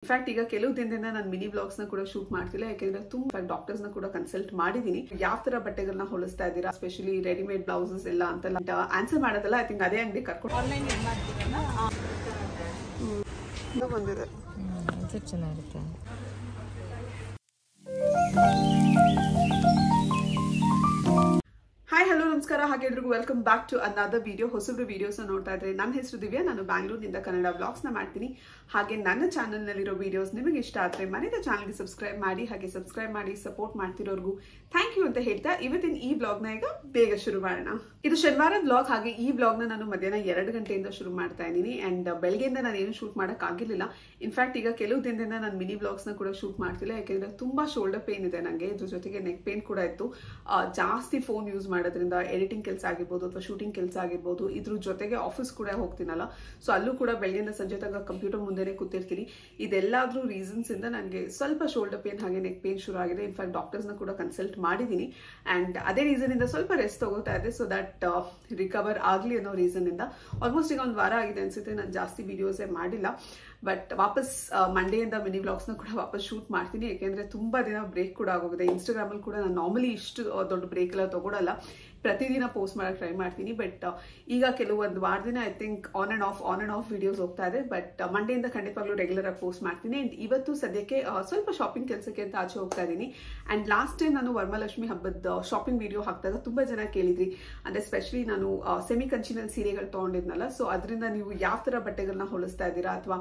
In fact ಈಗ ಕೆಲವು ದಿನದಿಂದ ನಾನು ಮಿನಿ ಬ್ಲಾಗ್ಸ್ ನ ಕೂಡ ಶೂಟ್ ಮಾಡ್ತಿಲ್ಲ, ಯಾಕೆಂದ್ರೆ ತುಂಬಾ ಡಾಕ್ಟರ್ಸ್ ನ ಕೂಡ ಕನ್ಸಲ್ಟ್ ಮಾಡಿದೀನಿ. ಯಾವ ತರ ಬಟ್ಟೆಗಳನ್ನ ಹೊಲಿಸ್ತಾ ಇದ್ದೀರಾ, ಸ್ಪೆಷಲಿ ರೆಡಿಮೇಡ್ ಬ್ಲೌಸಸ್ ಎಲ್ಲ ಅಂತ ಆನ್ಸರ್ ಮಾಡೋದಲ್ಲ. ಐ ಥಿಂಕ್ ಅದೇ ಅಂಗಡಿ ಕರ್ಕೊಂಡು ಆನ್ಲೈನ್ ಬಂದಿದೆ. ಚೆನ್ನಾಗಿರುತ್ತೆ. ಹಾಯ್ ಹಲೋ ನಮಸ್ಕಾರ, ಹಾಗೆ ಎಲ್ರಿಗೂ welcome back to another video. ಹೊಸಬ್ರು ವಿಡಿಯೋಸ್ ನೋಡ್ತಾ ಇದ್ರೆ ನನ್ನ ಹೆಸರು ದಿವ್ಯಾ, ನಾನು ಬ್ಯಾಂಗ್ಳೂರ್ನಿಂದ ಕನ್ನಡ ಬ್ಲಾಗ್ಸ್ ನ ಮಾಡ್ತೀನಿ. ಹಾಗೆ ನನ್ನ ಚಾನಲ್ ನಲ್ಲಿರೋ ವಿಡಿಯೋಸ್ ನಿಮಗೆ ಇಷ್ಟ ಆದ್ರೆ ಮನೆಯ ಚಾನಲ್ಗೆ ಸಬ್ಸ್ಕ್ರೈಬ್ ಮಾಡಿ, ಹಾಗೆ ಸಬ್ಸ್ಕ್ರೈಬ್ ಮಾಡಿ ಸಪೋರ್ಟ್ ಮಾಡ್ತಿರೋರ್ಗೂ ಥ್ಯಾಂಕ್ ಯು ಅಂತ ಹೇಳ್ತಾ ಇವತ್ತಿನ ಈ ಬ್ಲಾಗ್ ನ ಈಗ ಬೇಗ ಶುರು ಮಾಡೋಣ. ಇದು ಶನಿವಾರ ಬ್ಲಾಗ್. ಹಾಗೆ ಈ ಬ್ಲಾಗ್ ನ ನಾನು ಮಧ್ಯಾಹ್ನ 2 ಗಂಟೆಯಿಂದ ಶುರು ಮಾಡ್ತಾ ಇದ್ದೀನಿ. ಅಂಡ್ ಬೆಳಗ್ಗೆಯಿಂದ ನಾನು ಏನು ಶೂಟ್ ಮಾಡಕ್ ಆಗಿರ್ಲಿಲ್ಲ. ಇನ್ಫ್ಯಾಕ್ಟ್ ಈಗ ಕೆಲವು ದಿನದಿಂದ ನಾನು ಮಿನಿ ಬ್ಲಾಗ್ಸ್ ನ ಕೂಡ ಶೂಟ್ ಮಾಡ್ತಿಲ್ಲ, ಯಾಕೆಂದ್ರೆ ತುಂಬಾ ಶೋಲ್ಡರ್ ಪೇನ್ ಇದೆ ನನಗೆ. ಇದ್ರ ಜೊತೆಗೆ ನೆಕ್ ಪೇನ್ ಕೂಡ ಇತ್ತು. ಜಾಸ್ತಿ ಫೋನ್ ಯೂಸ್ ಮಾಡೋದ್ರಿಂದ ಎಡಿಟಿಂಗ್ ಕೆಲಸ ಆಗಿರ್ಬೋದು ಅಥವಾ ಶೂಟಿಂಗ್ ಕೆಲಸ ಆಗಿರ್ಬೋದು, ಇದ್ರ ಜೊತೆಗೆ ಆಫೀಸ್ ಕೂಡ ಹೋಗ್ತೀನಲ್ಲ, ಸೊ ಅಲ್ಲೂ ಕೂಡ ಬೆಳಗ್ಗೆಯಿಂದ ಸಂಜೆ ತನಕ ಕಂಪ್ಯೂಟರ್ ಮುಂದೆನೆ ಕೂತಿರ್ತೀನಿ. ಇದೆಲ್ಲಾದ್ರೂ ರೀಸನ್ಸ್ ಇಂದ ನನಗೆ ಸ್ವಲ್ಪ ಶೋಲ್ಡರ್ ಪೇನ್ ಹಾಗೆ ನೆಕ್ ಪೇನ್ ಶುರು ಆಗಿದೆ. ಇನ್ಫ್ಯಾಕ್ಟ್ ಡಾಕ್ಟರ್ಸ್ ನ ಕೂಡ ಕನ್ಸಲ್ಟ್ ಮಾಡಿದೀನಿ. ಅಂಡ್ ಅದೇ ರೀಸನ್ ಇಂದ ಸ್ವಲ್ಪ ರೆಸ್ಟ್ ತಗೋತಾ ಇದೆ, ಸೊ ದಟ್ ರಿಕವರ್ ಆಗ್ಲಿ ಅನ್ನೋ ರೀಸನ್ ಇಂದ. ಆಲ್ಮೋಸ್ಟ್ ಈಗ 1 ವಾರ ಆಗಿದೆ ಅನ್ಸುತ್ತೆ ನಾನು ಜಾಸ್ತಿ ವಿಡಿಯೋಸೇ ಮಾಡಿಲ್ಲ. ಬಟ್ ವಾಪಸ್ ಮಂಡೆಯಿಂದ ಮಿನಿ ಬ್ಲಾಗ್ಸ್ ನ ಕೂಡ ವಾಪಸ್ ಶೂಟ್ ಮಾಡ್ತೀನಿ, ಯಾಕೆಂದ್ರೆ ತುಂಬಾ ದಿನ ಬ್ರೇಕ್ ಕೂಡ ಆಗೋಗಿದೆ. ಇನ್ಸ್ಟಾಗ್ರಾಮ್ ಅಲ್ಲಿ ಕೂಡ ನಾನು ನಾರ್ಮಲಿ ಇಷ್ಟು ದೊಡ್ಡ ಬ್ರೇಕ್ ಎಲ್ಲ ತಗೊಳಲ್ಲ, ಪ್ರತಿದಿನ ಪೋಸ್ಟ್ ಮಾಡಕ್ ಟ್ರೈ ಮಾಡ್ತೀನಿ. ಬಟ್ ಈಗ ಕೆಲವೊಂದು ವಾರದಿನ I think on and off videos ಹೋಗ್ತಾ ಇದೆ. ಬಟ್ ಮಂಡೆಯಿಂದ ಖಂಡಿತವಾಗ್ಲೂ ರೆಗ್ಯುಲರ್ ಆಗಿ ಪೋಸ್ಟ್ ಮಾಡ್ತೀನಿ. ಅಂಡ್ ಇವತ್ತು ಸದ್ಯಕ್ಕೆ ಸ್ವಲ್ಪ ಶಾಪಿಂಗ್ ಕೆಲಸಕ್ಕೆ ಅಂತ ಆಚೆ ಹೋಗ್ತಾ ಇದ್ದೀನಿ. ಅಂಡ್ ಲಾಸ್ಟ್ ಟೈಮ್ ನಾನು ವರಮಹಾಲಕ್ಷ್ಮಿ ಹಬ್ಬದ ಶಾಪಿಂಗ್ ವಿಡಿಯೋ ಹಾಕಿದಾಗ ತುಂಬಾ ಜನ ಕೇಳಿದ್ರಿ, ಅಂದ್ರೆ ಸ್ಪೆಷಲಿ ನಾನು ಸೆಮಿ ಕಂಚಿನಲ್ಲಿ ಸೀರೆಗಳು ತಗೊಂಡಿದ್ನಲ್ಲ, ಸೊ ಅದರಿಂದ ನೀವು ಯಾವ ತರ ಬಟ್ಟೆಗಳನ್ನ ಹೊಲಿಸ್ತಾ ಇದ್ದೀರಾ ಅಥವಾ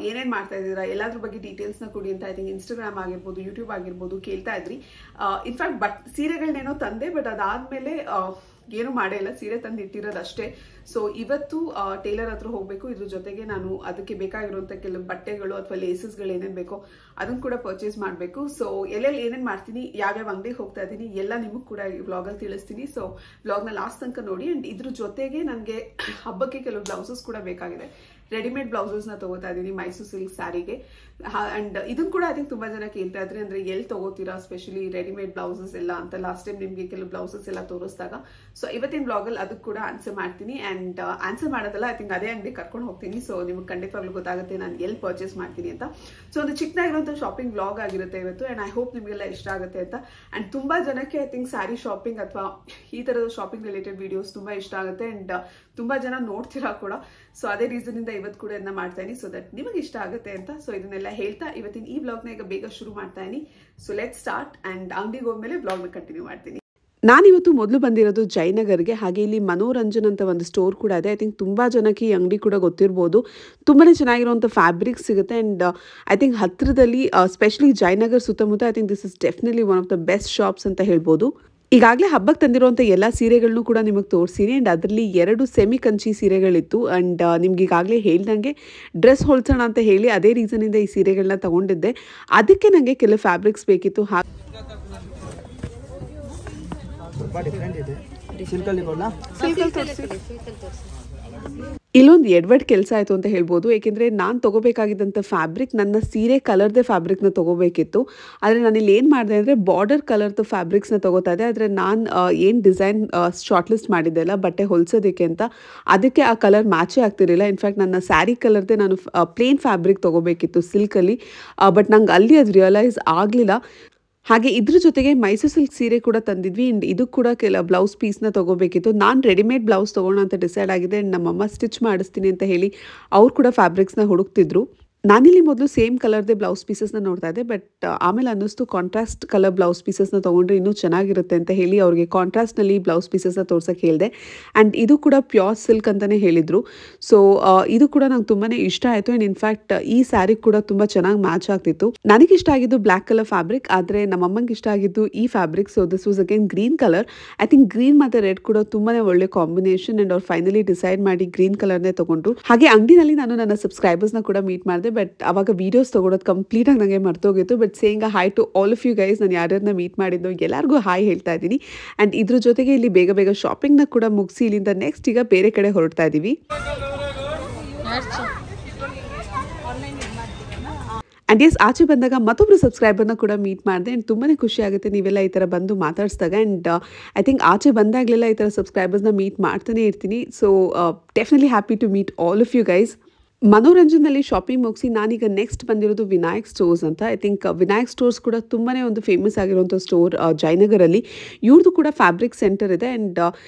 ಏನೇನ್ ಮಾಡ್ತಾ ಇದ್ದೀರಾ, ಎಲ್ಲಾದ್ರ ಬಗ್ಗೆ ಡೀಟೇಲ್ಸ್ ನ ಕೊಡಿ ಅಂತ ಐ ಥಿಂಕ್ ಇನ್ಸ್ಟಾಗ್ರಾಮ್ ಆಗಿರ್ಬೋದು, ಯೂಟ್ಯೂಬ್ ಆಗಿರ್ಬೋದು ಕೇಳ್ತಾ ಇದ್ರಿ. ಇನ್ಫ್ಯಾಕ್ಟ್ ಸೀರೆಗಳನ್ನೇನೋ ತಂದೆ, ಬಟ್ ಅದಾದ್ಮೇಲೆ ಏನು ಮಾಡೇ ಇಲ್ಲ, ಸೀರೆ ತಂದು ಇಟ್ಟಿರೋದಷ್ಟೇ. ಸೊ ಇವತ್ತು ಟೇಲರ್ ಹತ್ರ ಹೋಗ್ಬೇಕು. ಇದ್ರ ಜೊತೆಗೆ ನಾನು ಅದಕ್ಕೆ ಬೇಕಾಗಿರುವಂತ ಕೆಲವು ಬಟ್ಟೆಗಳು ಅಥವಾ ಲೇಸಸ್ಗಳು ಏನೇನ್ ಬೇಕೋ ಅದನ್ನ ಕೂಡ ಪರ್ಚೇಸ್ ಮಾಡಬೇಕು. ಸೊ ಎಲ್ಲೆಲ್ಲಿ ಏನೇನ್ ಮಾಡ್ತೀನಿ, ಯಾವ್ಯಾವ ಅಂಗಡಿಗೆ ಹೋಗ್ತಾ ಇದ್ದೀನಿ ಎಲ್ಲ ನಿಮಗ್ ಕೂಡ ಈ ವ್ಲಾಗ್ ಅಲ್ಲಿ ತಿಳಿಸ್ತೀನಿ. ಸೊ ವ್ಲಾಗ್ ನ ಲಾಸ್ಟ್ ತನಕ ನೋಡಿ. ಅಂಡ್ ಇದ್ರ ಜೊತೆಗೆ ನನಗೆ ಹಬ್ಬಕ್ಕೆ ಕೆಲವು ಬ್ಲೌಸಸ್ ಕೂಡ ಬೇಕಾಗಿದೆ. ರೆಡಿಮೇಡ್ ಬ್ಲೌಸಸ್ ನ ತಗೋತಾ ಇದ್ದೀನಿ ಮೈಸೂರು ಸಿಲ್ಕ್ ಸ್ಯಾರಿಗೆ. ಅಂಡ್ ಇದನ್ ಕೂಡ ಐ ಥಿಂಕ್ ತುಂಬಾ ಜನ ಕೇಳ್ತಾ ಇದ್ರಿ, ಅಂದ್ರೆ ಎಲ್ಲಿ ತಗೋತೀರಾ ಸ್ಪೆಷಲಿ ರೆಡಿಮೇಡ್ ಬ್ಲೌಸಸ್ ಎಲ್ಲ ಅಂತ. ಲಾಸ್ಟ್ ಟೈಮ್ ನಿಮ್ಗೆ ಕೆಲವು ಬ್ಲೌಸಸ್ ಎಲ್ಲ ತೋರಿಸಿದಾಗ, ಸೊ ಇವತ್ತಿನ ಬ್ಲಾಗ್ ಅಲ್ಲಿ ಅದಕ್ಕೆ ಕೂಡ ಆನ್ಸರ್ ಮಾಡ್ತೀನಿ. ಅಂಡ್ ಆನ್ಸರ್ ಮಾಡೋದಲ್ಲ, ಐ ಥಿಂಕ್ ಅದೇ ಅಂಗಡಿ ಕರ್ಕೊಂಡು ಹೋಗ್ತೀನಿ. ಸೊ ನಿಮ್ಗೆ ಖಂಡಿತವಾಗ್ಲೂ ಗೊತ್ತಾಗುತ್ತೆ ನಾನು ಎಲ್ಲಿ ಪರ್ಚೇಸ್ ಮಾಡ್ತೀನಿ ಅಂತ. ಸೊ ಒಂದು ಚಿಕ್ಕದಾಗಿರುವಂತ ಶಾಪಿಂಗ್ ಬ್ಲಾಗ್ ಆಗಿರುತ್ತೆ ಇವತ್ತು. ಅಂಡ್ ಐ ಹೋಪ್ ನಿಮ್ಗೆಲ್ಲ ಇಷ್ಟ ಆಗುತ್ತೆ ಅಂತ. ಅಂಡ್ ತುಂಬಾ ಜನಕ್ಕೆ ಐ ಥಿಂಕ್ ಸ್ಯಾರಿ ಶಾಪಿಂಗ್ ಅಥವಾ ಈ ತರದ ಶಾಪಿಂಗ್ ರಿಲೇಟೆಡ್ ವಿಡಿಯೋಸ್ ತುಂಬಾ ಇಷ್ಟ ಆಗುತ್ತೆ. ಅಂಡ್ ತುಂಬಾ ಜನ ನೋಡ್ತೀರಾ ಕೂಡ. ಸೊ ಅದೇ ರೀಸನ್ ಇಂದ ಇವತ್ತು ಕೂಡ ಇದನ್ನ ಮಾಡ್ತಾ ಇದೀನಿ, ಸೊ ದಟ್ ನಿಮಗೆ ಇಷ್ಟ ಆಗುತ್ತೆ ಅಂತ. ಸೊ ಇದನ್ನೆಲ್ಲ ಹೇಳ್ತಾ ಇವತ್ತಿನ ಈ ಬ್ಲಾಗ್ ನ ಈಗ ಬೇಗ ಶುರು ಮಾಡ್ತಾ ಇದೀನಿ. So let start. ಅಂಡ್ ಅಂಗಡಿಗೆ ಹೋದ್ಮೇಲೆ ಬ್ಲಾಗ್ ನ ಕಂಟಿನ್ಯೂ ಮಾಡ್ತೀನಿ. ನಾನಿವತ್ತು ಮೊದಲು ಬಂದಿರೋದು ಜಯನಗರ್ಗೆ. ಹಾಗೆ ಇಲ್ಲಿ ಮನೋರಂಜನ್ ಅಂತ ಒಂದು ಸ್ಟೋರ್ ಕೂಡ ಇದೆ. ಐ ಥಿಂಕ್ ತುಂಬಾ ಜನಕ್ಕೆ ಈ ಅಂಗಡಿ ಕೂಡ ಗೊತ್ತಿರ್ಬೋದು. ತುಂಬಾನೇ ಚೆನ್ನಾಗಿರುವಂಥ ಫ್ಯಾಬ್ರಿಕ್ಸ್ ಸಿಗುತ್ತೆ. ಅಂಡ್ ಐ ಥಿಂಕ್ ಹತ್ತಿರದಲ್ಲಿ ಸ್ಪೆಷಲಿ ಜಯನಗರ್ ಸುತ್ತಮುತ್ತ I think this is definitely one of the best shops ಅಂತ ಹೇಳ್ಬೋದು. ಈಗಾಗಲೇ ಹಬ್ಬಕ್ಕೆ ತಂದಿರುವಂಥ ಎಲ್ಲ ಸೀರೆಗಳನ್ನು ಕೂಡ ನಿಮಗೆ ತೋರಿಸ್ತೀನಿ. ಆ್ಯಂಡ್ ಅದರಲ್ಲಿ 2 ಸೆಮಿ ಕಂಚಿ ಸೀರೆಗಳಿತ್ತು. ಆ್ಯಂಡ್ ನಿಮ್ಗೆ ಈಗಾಗಲೇ ಹೇಳ್ದಂಗೆ ಡ್ರೆಸ್ ಹೊಲ್ಸೋಣ ಅಂತ ಹೇಳಿ ಅದೇ ರೀಸನಿಂದ ಈ ಸೀರೆಗಳನ್ನ ತೊಗೊಂಡಿದ್ದೆ. ಅದಕ್ಕೆ ನನಗೆ ಕೆಲವು ಫ್ಯಾಬ್ರಿಕ್ಸ್ ಬೇಕಿತ್ತು. ಇಲ್ಲೊಂದು ಎಡ್ವರ್ಡ್ ಕೆಲಸ ಆಯಿತು ಅಂತ ಹೇಳ್ಬೋದು. ಏಕೆಂದರೆ ನಾನು ತೊಗೋಬೇಕಾಗಿದ್ದಂಥ ಫ್ಯಾಬ್ರಿಕ್ ನನ್ನ ಸೀರೆ ಕಲರ್ದೇ ಫ್ಯಾಬ್ರಿಕ್ನ ತೊಗೋಬೇಕಿತ್ತು. ಆದರೆ ನಾನಿಲ್ಲಿ ಏನು ಮಾಡಿದೆ ಅಂದರೆ ಬಾರ್ಡರ್ ಕಲರ್ದು ಫ್ಯಾಬ್ರಿಕ್ಸ್ನ ತೊಗೋತಾ ಇದ್ದೆ. ಆದರೆ ನಾನು ಏನು ಡಿಸೈನ್ ಶಾರ್ಟ್ ಲಿಸ್ಟ್ ಮಾಡಿದ್ದೆ ಅಲ್ಲ ಬಟ್ಟೆ ಹೊಲಿಸೋದಕ್ಕೆ ಅಂತ, ಅದಕ್ಕೆ ಆ ಕಲರ್ ಮ್ಯಾಚೇ ಆಗ್ತಿರಲಿಲ್ಲ. ಇನ್ಫ್ಯಾಕ್ಟ್ ನನ್ನ ಸ್ಯಾರಿ ಕಲರ್ದೇ ನಾನು ಪ್ಲೇನ್ ಫ್ಯಾಬ್ರಿಕ್ ತೊಗೋಬೇಕಿತ್ತು ಸಿಲ್ಕಲ್ಲಿ. ಬಟ್ ನಂಗೆ ಅಲ್ಲಿ ಅದು ರಿಯಲೈಸ್ ಆಗಲಿಲ್ಲ. ಹಾಗೆ ಇದ್ರ ಜೊತೆಗೆ ಮೈಸೂರು ಸಿಲ್ಕ್ ಸೀರೆ ಕೂಡ ತಂದಿದ್ವಿ. ಅಂಡ್ ಇದು ಕೂಡ ಬ್ಲೌಸ್ ಪೀಸ್ನ ತೊಗೋಬೇಕಿತ್ತು. ನಾನು ರೆಡಿಮೇಡ್ ಬ್ಲೌಸ್ ತೊಗೋಣ ಅಂತ ಡಿಸೈಡ್ ಆಗಿದೆ. ಅಂಡ್ ನಮ್ಮಮ್ಮ ಸ್ಟಿಚ್ ಮಾಡಿಸ್ತೀನಿ ಅಂತ ಹೇಳಿ ಅವ್ರು ಕೂಡ ಫ್ಯಾಬ್ರಿಕ್ಸ್ನ ಹುಡುಕ್ತಿದ್ರು. ನಾನಿಲ್ಲಿ ಮೊದಲು ಸೇಮ್ ಕಲರ್ದೇ ಬ್ಲೌಸ್ ಪೀಸಸ್ನ ನೋಡ್ತಾ ಇದ್ದೆ. ಬಟ್ ಆಮೇಲೆ ಅನ್ನಿಸ್ತು ಕಾಂಟ್ರಾಸ್ಟ್ ಕಲರ್ ಬ್ಲೌಸ್ ಪೀಸಸ್ನ ತೊಗೊಂಡ್ರೆ ಇನ್ನೂ ಚೆನ್ನಾಗಿರುತ್ತೆ ಅಂತ ಹೇಳಿ ಅವ್ರಿಗೆ ಕಾಂಟ್ರಾಸ್ಟ್ನಲ್ಲಿ ಬ್ಲೌಸ್ ಪೀಸಸ್ನ ತೋರ್ಸೋಕ್ಕೆ ಹೇಳಿದೆ. ಆ್ಯಂಡ್ ಇದು ಕೂಡ ಪ್ಯೂರ್ ಸಿಲ್ಕ್ ಅಂತಲೇ ಹೇಳಿದರು. ಸೊ ಇದು ಕೂಡ ನಂಗೆ ತುಂಬಾ ಇಷ್ಟ ಆಯಿತು. ಆ್ಯಂಡ್ ಇನ್ಫ್ಯಾಕ್ಟ್ ಈ ಸ್ಯಾರಿ ಕೂಡ ತುಂಬ ಚೆನ್ನಾಗಿ ಮ್ಯಾಚ್ ಆಗ್ತಿತ್ತು. ನನಗಿಷ್ಟ ಆಗಿದ್ದು ಬ್ಲ್ಯಾಕ್ ಕಲರ್ ಫ್ಯಾಬ್ರಿಕ್, ಆದರೆ ನಮ್ಮಮ್ಮಂಗೆ ಇಷ್ಟ ಆಗಿದ್ದು ಈ fabric. So this was again green colour. I think green ಮತ್ತು ರೆಡ್ ಕೂಡ ತುಂಬಾ ಒಳ್ಳೆ ಕಾಂಬಿನೇಷನ್. ಆ್ಯಂಡ್ ಅವ್ರು ಫೈನಲಿ ಡಿಸೈಡ್ ಮಾಡಿ ಗ್ರೀನ್ ಕಲರ್ನೇ ತೊಗೊಂಡ್ರು. ಹಾಗೆ ಅಂಗಡಿನಲ್ಲಿ ನಾನು ನನ್ನ ಸಬ್ಸ್ಕ್ರೈಬರ್ಸ್ನ ಕೂಡ ಮೀಟ್ ಮಾಡಿದೆ. ಬಟ್ ಅವಾಗ ವೀಡಿಯೋಸ್ ತೊಗೊಳೋದು ಕಂಪ್ಲೀಟಾಗಿ ನನಗೆ ಮರ್ತೋಗಿತ್ತು. But saying hi to all of you guys. ನಾನು ಯಾರ್ಯಾರನ್ನ ಮೀಟ್ ಮಾಡಿದ್ದು ಎಲ್ಲರಿಗೂ ಹಾಯ್ ಹೇಳ್ತಾ ಇದ್ದೀನಿ. ಆ್ಯಂಡ್ ಇದ್ರ ಜೊತೆಗೆ ಇಲ್ಲಿ ಬೇಗ ಬೇಗ ಶಾಪಿಂಗ್ನ ಕೂಡ ಮುಗಿಸಿ ಇಲ್ಲಿಂದ ನೆಕ್ಸ್ಟ್ ಈಗ ಬೇರೆ ಕಡೆ ಹೊರಡ್ತಾ ಇದ್ದೀವಿ. ಆ್ಯಂಡ್ ಎಸ್, ಆಚೆ ಬಂದಾಗ ಮತ್ತೊಬ್ಬರು ಸಬ್ಸ್ಕ್ರೈಬರ್ನ ಕೂಡ ಮೀಟ್ ಮಾಡಿದೆ. ಆ್ಯಂಡ್ ತುಂಬಾ ಖುಷಿ ಆಗುತ್ತೆ ನೀವೆಲ್ಲ ಈ ಥರ ಬಂದು ಮಾತಾಡಿಸಿದಾಗ. ಆ್ಯಂಡ್ ಐ ಥಿಂಕ್ ಆಚೆ ಬಂದಾಗಲೆಲ್ಲ ಈ ಥರ ಸಬ್ಸ್ಕ್ರೈಬರ್ಸ್ನ ಮೀಟ್ ಮಾಡ್ತಾನೆ ಇರ್ತೀನಿ. So definitely happy to meet all of you guys. ಮನೋರಂಜನಲ್ಲಿ ಶಾಪಿಂಗ್ ಮುಗಿಸಿ ನಾನೀಗ ನೆಕ್ಸ್ಟ್ ಬಂದಿರೋದು ವಿನಾಯಕ್ ಸ್ಟೋರ್ಸ್ ಅಂತ. ಐ ಥಿಂಕ್ ವಿನಾಯಕ್ ಸ್ಟೋರ್ಸ್ ಕೂಡ ತುಂಬಾ ಒಂದು ಫೇಮಸ್ ಆಗಿರುವಂಥ ಸ್ಟೋರ್ ಜಯನಗರಲ್ಲಿ. ಇವ್ರದ್ದು ಕೂಡ ಫ್ಯಾಬ್ರಿಕ್ ಸೆಂಟರ್ ಇದೆ. ಆ್ಯಂಡ್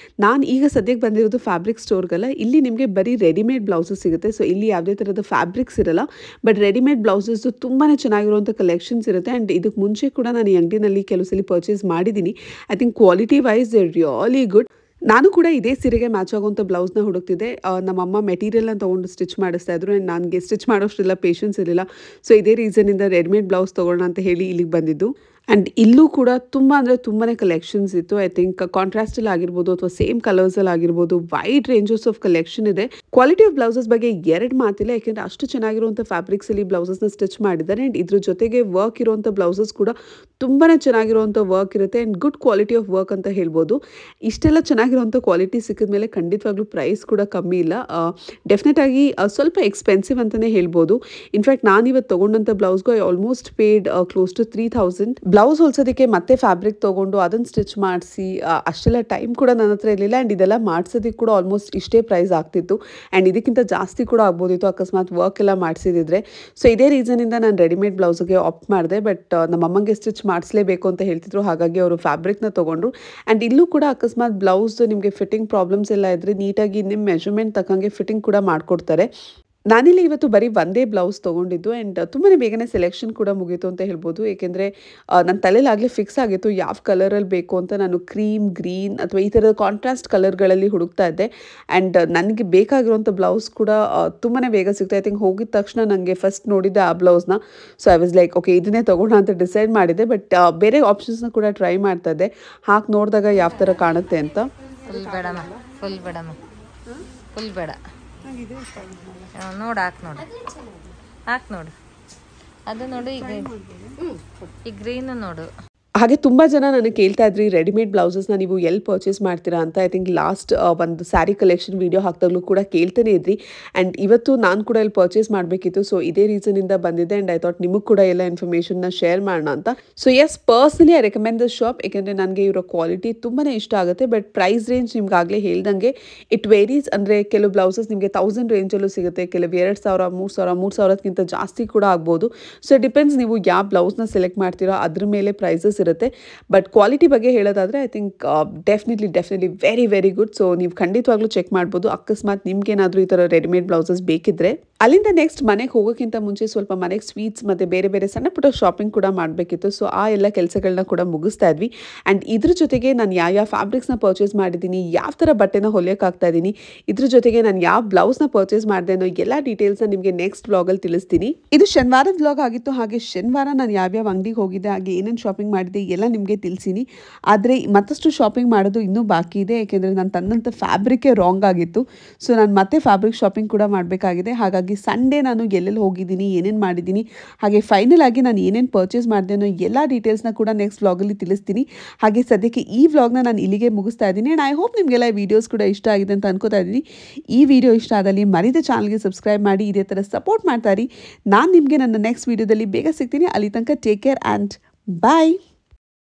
ನಾನು ಈಗ ಸದ್ಯಕ್ಕೆ ಬಂದಿರೋದು ಫ್ಯಾಬ್ರಿಕ್ ಸ್ಟೋರ್ಗಲ್ಲ. ಇಲ್ಲಿ ನಿಮಗೆ ಬರೀ ರೆಡಿಮೇಡ್ ಬ್ಲೌಸಸ್ ಸಿಗುತ್ತೆ. ಸೊ ಇಲ್ಲಿ ಯಾವುದೇ ಥರದ ಫ್ಯಾಬ್ರಿಕ್ಸ್ ಇರಲ್ಲ, ಬಟ್ ರೆಡಿಮೇಡ್ ಬ್ಲೌಸಸ್ಸು ತುಂಬಾ ಚೆನ್ನಾಗಿರುವಂಥ ಕಲೆಕ್ಷನ್ಸ್ ಇರುತ್ತೆ. ಆ್ಯಂಡ್ ಇದಕ್ಕೆ ಮುಂಚೆ ಕೂಡ ನಾನು ಈ ಅಂಗಡಿನಲ್ಲಿ ಕೆಲವು ಸಲ ಪರ್ಚೇಸ್ ಮಾಡಿದ್ದೀನಿ. I think quality wise really good. ನಾನು ಕೂಡ ಇದೇ ಸೀರೆಗೆ ಮ್ಯಾಚ್ ಆಗುವಂಥ ಬ್ಲೌಸ್ನ ಹುಡುಕ್ತಿದ್ದೆ. ನಮ್ಮಮ್ಮ ಮೆಟೀರಿಯಲ್ನ ತೊಗೊಂಡು ಸ್ಟಿಚ್ ಮಾಡಿಸ್ತಾ ಇದ್ರು. ಆ್ಯಂಡ್ ನನಗೆ ಸ್ಟಿಚ್ ಮಾಡೋಷ್ಟೆಲ್ಲ ಪೇಷನ್ಸ್ ಇರಲಿಲ್ಲ. ಸೊ ಇದೇ ರೀಸನಿಂದ ರೆಡಿಮೇಡ್ ಬ್ಲೌಸ್ ತೊಗೊಳ್ಳೋಣ ಅಂತ ಹೇಳಿ ಇಲ್ಲಿಗೆ ಬಂದಿದ್ದು. ಆ್ಯಂಡ್ ಇಲ್ಲೂ ಕೂಡ ತುಂಬ ತುಂಬಾ ಕಲೆಕ್ಷನ್ಸ್ ಇತ್ತು. ಐ ಥಿಂಕ್ ಕಾಂಟ್ರಾಸ್ಟಲ್ಲಿ ಆಗಿರ್ಬೋದು ಅಥವಾ ಸೇಮ್ ಕಲರ್ಸಲ್ಲಿ ಆಗಿರ್ಬೋದು, ವೈಡ್ ರೇಂಜಸ್ ಆಫ್ ಕಲೆಕ್ಷನ್ ಇದೆ. ಕ್ವಾಲಿಟಿ ಆಫ್ ಬ್ಲೌಸಸ್ ಬಗ್ಗೆ ಎರಡು ಮಾತಿಲ್ಲ, ಯಾಕೆಂದರೆ ಅಷ್ಟು ಚೆನ್ನಾಗಿರುವಂಥ ಫ್ಯಾಬ್ರಿಕ್ಸಲ್ಲಿ ಬ್ಲೌಸಸ್ನ ಸ್ಟಿಚ್ ಮಾಡಿದ್ದಾರೆ. ಆ್ಯಂಡ್ ಇದ್ರ ಜೊತೆಗೆ ವರ್ಕ್ ಇರುವಂಥ ಬ್ಲೌಸಸ್ ಕೂಡ ತುಂಬಾ ಚೆನ್ನಾಗಿರುವಂಥ ವರ್ಕ್ ಇರುತ್ತೆ. And good quality of work ಅಂತ ಹೇಳ್ಬೋದು. ಇಷ್ಟೆಲ್ಲ ಚೆನ್ನಾಗಿರುವಂಥ ಕ್ವಾಲಿಟಿ ಸಿಕ್ಕಿದ ಮೇಲೆ ಖಂಡಿತವಾಗ್ಲೂ ಪ್ರೈಸ್ ಕೂಡ ಕಮ್ಮಿ ಇಲ್ಲ. ಡೆಫಿನೆಟ್ ಆಗಿ ಸ್ವಲ್ಪ ಎಕ್ಸ್ಪೆನ್ಸಿವ್ ಅಂತಲೇ ಹೇಳ್ಬೋದು. ಇನ್ಫ್ಯಾಕ್ಟ್ ನಾನಿವತ್ತು ತೊಗೊಂಡಂಥ ಬ್ಲೌಸ್ಗೂ I almost paid close to 3000. Blouse ಹೊಲ್ಸೋದಕ್ಕೆ ಮತ್ತೆ ಫ್ಯಾಬ್ರಿಕ್ ತೊಗೊಂಡು ಅದನ್ನು ಸ್ಟಿಚ್ ಮಾಡಿಸಿ ಅಷ್ಟೆಲ್ಲ ಟೈಮ್ ಕೂಡ ನನ್ನ ಹತ್ರ ಇರಲಿಲ್ಲ. ಆ್ಯಂಡ್ ಇದೆಲ್ಲ ಮಾಡಿಸೋದಕ್ಕೆ ಕೂಡ ಆಲ್ಮೋಸ್ಟ್ ಇಷ್ಟೇ ಪ್ರೈಸ್ ಆಗ್ತಿತ್ತು. ಆ್ಯಂಡ್ ಇದಕ್ಕಿಂತ ಜಾಸ್ತಿ ಕೂಡ ಆಗ್ಬೋದಿತ್ತು ಅಕಸ್ಮಾತ್ ವರ್ಕ್ ಎಲ್ಲ ಮಾಡಿಸಿದ್ರೆ. ಸೊ ಇದೇ ರೀಸನಿಂದ ನಾನು ರೆಡಿಮೇಡ್ ಬ್ಲೌಸ್ಗೆ ಆಪ್ಟ್ ಮಾಡಿದೆ. ಬಟ್ ನಮ್ಮ ಅಮ್ಮಂಗೆ ಸ್ಟಿಚ್ ಮಾಡಿಸ್ಲೇಬೇಕು ಅಂತ ಹೇಳ್ತಿದ್ರು, ಹಾಗಾಗಿ ಅವರು ಫ್ಯಾಬ್ರಿಕ್ನ ತೊಗೊಂಡ್ರು. ಆ್ಯಂಡ್ ಇಲ್ಲೂ ಕೂಡ ಅಕಸ್ಮಾತ್ ಬ್ಲೌಸ್ ನಿಮಗೆ ಫಿಟ್ಟಿಂಗ್ ಪ್ರಾಬ್ಲಮ್ಸ್ ಎಲ್ಲ ಇದ್ದರೆ ನೀಟಾಗಿ ನಿಮ್ಮ ಮೆಜರ್ಮೆಂಟ್ ತಕ್ಕಂಗೆ ಫಿಟ್ಟಿಂಗ್ ಕೂಡ ಮಾಡಿಕೊಡ್ತಾರೆ. ನಾನಿಲ್ಲಿ ಇವತ್ತು ಬರೀ ಒಂದೇ ಬ್ಲೌಸ್ ತೊಗೊಂಡಿದ್ದು. ಆ್ಯಂಡ್ ತುಂಬಾ ಬೇಗನೆ ಸೆಲೆಕ್ಷನ್ ಕೂಡ ಮುಗೀತು ಅಂತ ಹೇಳ್ಬೋದು. ಏಕೆಂದರೆ ನನ್ನ ತಲೆಯಲ್ಲಾಗಲೇ ಫಿಕ್ಸ್ ಆಗಿತ್ತು ಯಾವ ಕಲರಲ್ಲಿ ಬೇಕು ಅಂತ. ನಾನು ಕ್ರೀಮ್, ಗ್ರೀನ್ ಅಥವಾ ಈ ಥರದ ಕಾಂಟ್ರಾಸ್ಟ್ ಕಲರ್ಗಳಲ್ಲಿ ಹುಡುಕ್ತಾ ಇದ್ದೆ. ಆ್ಯಂಡ್ ನನಗೆ ಬೇಕಾಗಿರುವಂಥ ಬ್ಲೌಸ್ ಕೂಡ ತುಂಬಾ ಬೇಗ ಸಿಗ್ತಾ. ಐ ಥಿಂಕ್ ಹೋಗಿದ ತಕ್ಷಣ ನನಗೆ ಫಸ್ಟ್ ನೋಡಿದ್ದೆ ಆ ಬ್ಲೌಸ್ನ. So I was like okay ಇದನ್ನೇ ತೊಗೊಳ್ಳೋಣ ಅಂತ ಡಿಸೈಡ್ ಮಾಡಿದೆ. ಬಟ್ ಬೇರೆ ಆಪ್ಷನ್ಸ್ನ ಕೂಡ ಟ್ರೈ ಮಾಡ್ತಾ ಇದ್ದೆ, ಹಾಕಿ ನೋಡಿದಾಗ ಯಾವ ಥರ ಕಾಣುತ್ತೆ ಅಂತ. ಫುಲ್ ಬೇಡ ನೋಡು, ಹಾಕ್ ನೋಡು ಅದು ನೋಡು. ಈಗ ಗ್ರೀನು ನೋಡು. ಹಾಗೆ ತುಂಬ ಜನ ನನಗೆ ಕೇಳ್ತಾ ಇದ್ರಿ ರೆಡಿಮೇಡ್ ಬ್ಲೌಸಸ್ನ ನೀವು ಎಲ್ಲಿ ಪರ್ಚೇಸ್ ಮಾಡ್ತೀರಾ ಅಂತ. ಐ ಥಿಂಕ್ ಲಾಸ್ಟ್ ಒಂದು ಸ್ಯಾರಿ ಕಲೆಕ್ಷನ್ ವೀಡಿಯೋ ಹಾಕಿದಾಗಲೂ ಕೂಡ ಕೇಳ್ತಾನೆ ಇದ್ರಿ. ಆ್ಯಂಡ್ ಇವತ್ತು ನಾನು ಕೂಡ ಇಲ್ಲಿ ಪರ್ಚೇಸ್ ಮಾಡಬೇಕಿತ್ತು. ಸೊ ಇದೇ ರೀಸನಿಂದ ಬಂದಿದೆ. ಆ್ಯಂಡ್ ಐ ಥಾಟ್ ನಿಮಗೆ ಕೂಡ ಎಲ್ಲ ಇನ್ಫಾರ್ಮೇಷನ್ನ ಶೇರ್ ಮಾಡೋಣ ಅಂತ. So yes, personally I recommend the shop. ಏಕೆಂದರೆ ನನಗೆ ಇವರ ಕ್ವಾಲಿಟಿ ತುಂಬಾ ಇಷ್ಟ ಆಗುತ್ತೆ. ಬಟ್ ಪ್ರೈಸ್ ರೇಂಜ್ ನಿಮ್ಗಾಗಲೇ ಹೇಳ್ದಂಗೆ ಇಟ್ ವೇರೀಸ್. ಅಂದರೆ ಕೆಲವು ಬ್ಲೌಸಸ್ ನಿಮಗೆ 1000 ರೇಂಜಲ್ಲೂ ಸಿಗುತ್ತೆ, ಕೆಲವು 2000, 3000, 3000ಕ್ಕಿಂತ ಜಾಸ್ತಿ ಕೂಡ ಆಗ್ಬೋದು. ಸೊ ಡಿಪೆಂಡ್ಸ್ ನೀವು ಯಾವ ಬ್ಲೌಸ್ನ ಸೆಲೆಕ್ಟ್ ಮಾಡ್ತೀರೋ ಅದ್ರ ಮೇಲೆ ಪ್ರೈಸಸ್ ಇರುತ್ತೆ. ಬಟ್ ಕ್ವಾಲಿಟಿ ಬಗ್ಗೆ ಹೇಳೋದಾದರೆ I think definitely very good. So ನೀವು ಖಂಡಿತವಾಗ್ಲೂ ಚೆಕ್ ಮಾಡ್ಬೋದು ಅಕಸ್ಮಾತ್ ನಿಮ್ಗೇನಾದರೂ ಈ ಥರ ರೆಡಿಮೇಡ್ ಬ್ಲೌಸಸ್ ಬೇಕಿದ್ರೆ. ಅಲ್ಲಿಂದ ನೆಕ್ಸ್ಟ್ ಮನೆಗೆ ಹೋಗೋಕ್ಕಿಂತ ಮುಂಚೆ ಸ್ವಲ್ಪ ಮನೆಗೆ ಸ್ವೀಟ್ಸ್ ಮತ್ತು ಬೇರೆ ಸಣ್ಣ ಪುಟ್ಟ ಶಾಪಿಂಗ್ ಕೂಡ ಮಾಡಬೇಕಿತ್ತು. ಸೊ ಆ ಎಲ್ಲ ಕೆಲಸಗಳನ್ನ ಕೂಡ ಮುಗಿಸ್ತಾ ಇದ್ವಿ. ಆ್ಯಂಡ್ ಇದ್ರ ಜೊತೆಗೆ ನಾನು ಯಾವ ಫ್ಯಾಬ್ರಿಕ್ಸ್ನ ಪರ್ಚೇಸ್ ಮಾಡಿದ್ದೀನಿ, ಯಾವ ಥರ ಬಟ್ಟೆನ ಹೊಲಿಯೋಕ್ಕಾಗ್ತಾ ಇದ್ದೀನಿ, ಇದ್ರ ಜೊತೆಗೆ ನಾನು ಯಾವ ಬ್ಲೌಸ್ನ ಪರ್ಚೇಸ್ ಮಾಡಿದೆ ಅನ್ನೋ ಎಲ್ಲ ಡೀಟೇಲ್ಸ್ನ ನಿಮಗೆ ನೆಕ್ಸ್ಟ್ ವ್ಲಾಗಲ್ಲಿ ತಿಳಿಸ್ತೀನಿ. ಇದು ಶನಿವಾರದ ವ್ಲಾಗ್ ಆಗಿತ್ತು. ಹಾಗೆ ಶನಿವಾರ ನಾನು ಯಾವ್ಯಾವ ಅಂಗಡಿಗೆ ಹೋಗಿದ್ದೆ, ಹಾಗೆ ಏನೇನು ಶಾಪಿಂಗ್ ಮಾಡಿದೆ ಎಲ್ಲ ನಿಮಗೆ ತಿಳಿಸಿನಿ. ಆದರೆ ಮತ್ತಷ್ಟು ಶಾಪಿಂಗ್ ಮಾಡೋದು ಇನ್ನೂ ಬಾಕಿ ಇದೆ. ಏಕೆಂದರೆ ನಾನು ತಂದಂಥ ಫ್ಯಾಬ್ರಿಕ್ಕೇ ರಾಂಗ್ ಆಗಿತ್ತು. ಸೊ ನಾನು ಮತ್ತೆ ಫ್ಯಾಬ್ರಿಕ್ ಶಾಪಿಂಗ್ ಕೂಡ ಮಾಡಬೇಕಾಗಿದೆ. ಹಾಗಾಗಿ ಸಂಡೇ ನಾನು ಎಲ್ಲೆಲ್ಲಿ ಹೋಗಿದ್ದೀನಿ, ಏನೇನು ಮಾಡಿದ್ದೀನಿ, ಹಾಗೆ ಫೈನಲ್ ಆಗಿ ನಾನು ಏನೇನು ಪರ್ಚೇಸ್ ಮಾಡಿದೆ ಅನ್ನೋ ಎಲ್ಲ ಡೀಟೇಲ್ಸ್ನ ಕೂಡ ನೆಕ್ಸ್ಟ್ ವ್ಲಾಗಲ್ಲಿ ತಿಳಿಸ್ತೀನಿ. ಹಾಗೆ ಸದ್ಯಕ್ಕೆ ಈ ವ್ಲಾಗ್ನ ನಾನು ಇಲ್ಲಿಗೆ ಮುಗಿಸ್ತಾ ಇದ್ದೀನಿ. ಆ್ಯಂಡ್ ಐ ಹೋಪ್ ನಿಮಗೆಲ್ಲ ಈ ವಿಡಿಯೋಸ್ ಕೂಡ ಇಷ್ಟ ಆಗಿದೆ ಅಂತ ಅನ್ಕೋತಾ ಇದ್ದೀನಿ. ಈ ವಿಡಿಯೋ ಇಷ್ಟ ಆದಲ್ಲಿ ಮರಿದ ಚಾನಲ್ಗೆ ಸಬ್ಸ್ಕ್ರೈಬ್ ಮಾಡಿ ಇದೇ ಥರ ಸಪೋರ್ಟ್ ಮಾಡ್ತಾ ಇರಿ. ನಾನು ನಿಮಗೆ ನನ್ನ ನೆಕ್ಸ್ಟ್ ವಿಡಿಯೋದಲ್ಲಿ ಬೇಗ ಸಿಗ್ತೀನಿ. ಅಲ್ಲಿ ತನಕ ಟೇಕ್ ಕೇರ್ ಆ್ಯಂಡ್ ಬಾಯ್.